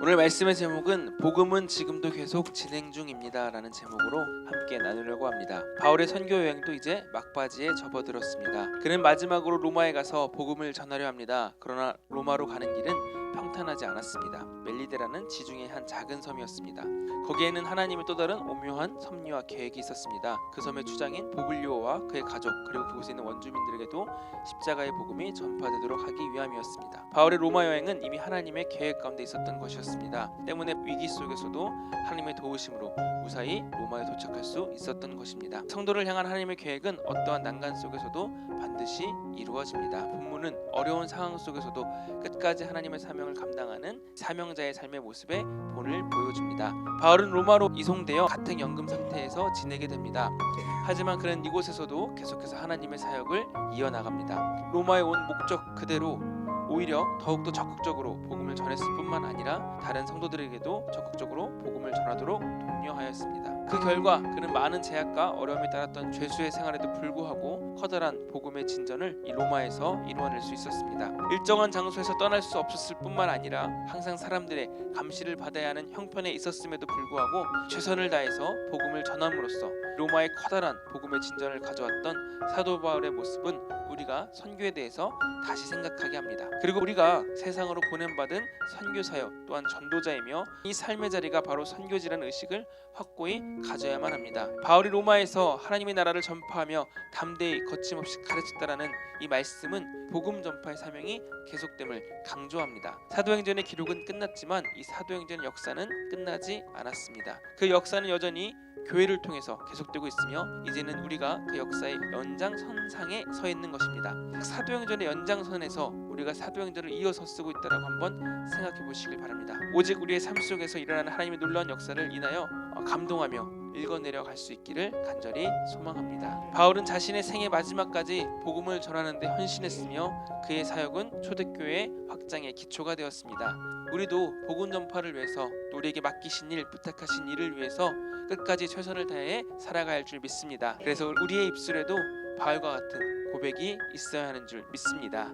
오늘 말씀의 제목은 복음은 지금도 계속 진행 중입니다 라는 제목으로 함께 나누려고 합니다. 바울의 선교 여행도 이제 막바지에 접어들었습니다. 그는 마지막으로 로마에 가서 복음을 전하려 합니다. 그러나 로마로 가는 길은 평탄하지 않았습니다. 멜리데라는 지중해 한 작은 섬이었습니다. 거기에는 하나님의 또 다른 오묘한 섭리와 계획이 있었습니다. 그 섬의 주장인 보블리오와 그의 가족 그리고 그곳에 있는 원주민들에게도 십자가의 복음이 전파되도록 하기 위함이었습니다. 바울의 로마 여행은 이미 하나님의 계획 가운데 있었던 것이었습니다. 때문에 위기 속에서도 하나님의 도우심으로 무사히 로마에 도착할 수 있었던 것입니다. 성도를 향한 하나님의 계획은 어떠한 난간 속에서도 반드시 이루어집니다. 본문은 어려운 상황 속에서도 끝까지 하나님의 사명을 감당하는 사명자의 삶의 모습의 본을 보여줍니다. 바울은 로마로 이송되어 가택연금 상태에서 지내게 됩니다. 하지만 그는 이곳에서도 계속해서 하나님의 사역을 이어나갑니다. 로마에 온 목적 그대로 오히려 더욱더 적극적으로 복음을 전했을 뿐만 아니라 다른 성도들에게도 적극적으로 복음을 전하도록 독려하였습니다. 그 결과 그는 많은 제약과 어려움이 따랐던 죄수의 생활에도 불구하고 커다란 복음의 진전을 이 로마에서 이루어낼 수 있었습니다. 일정한 장소에서 떠날 수 없었을 뿐만 아니라 항상 사람들의 감시를 받아야 하는 형편에 있었음에도 불구하고 최선을 다해서 복음을 전함으로써 로마의 커다란 복음의 진전을 가져왔던 사도 바울의 모습은 우리가 선교에 대해서 다시 생각하게 합니다. 그리고 우리가 세상으로 보냄받은 선교사역 또한 전도자이며 이 삶의 자리가 바로 선교지라는 의식을 확고히 가져야만 합니다. 바울이 로마에서 하나님의 나라를 전파하며 담대히 거침없이 가르쳤다라는 이 말씀은 복음 전파의 사명이 계속됨을 강조합니다. 사도행전의 기록은 끝났지만 이 사도행전의 역사는 끝나지 않았습니다. 그 역사는 여전히 교회를 통해서 계속되고 있으며 이제는 우리가 그 역사의 연장선상에 서 있는 것입니다. 사도행전의 연장선에서 우리가 사도행전을 이어서 쓰고 있다라고 한번 생각해 보시길 바랍니다. 오직 우리의 삶 속에서 일어나는 하나님의 놀라운 역사를 인하여 감동하며 읽어내려 갈 수 있기를 간절히 소망합니다. 바울은 자신의 생애 마지막까지 복음을 전하는 데 헌신했으며 그의 사역은 초대교회 확장의 기초가 되었습니다. 우리도 복음 전파를 위해서 또 우리에게 맡기신 일, 부탁하신 일을 위해서 끝까지 최선을 다해 살아가야 할 줄 믿습니다. 그래서 우리의 입술에도 바울과 같은 고백이 있어야 하는 줄 믿습니다.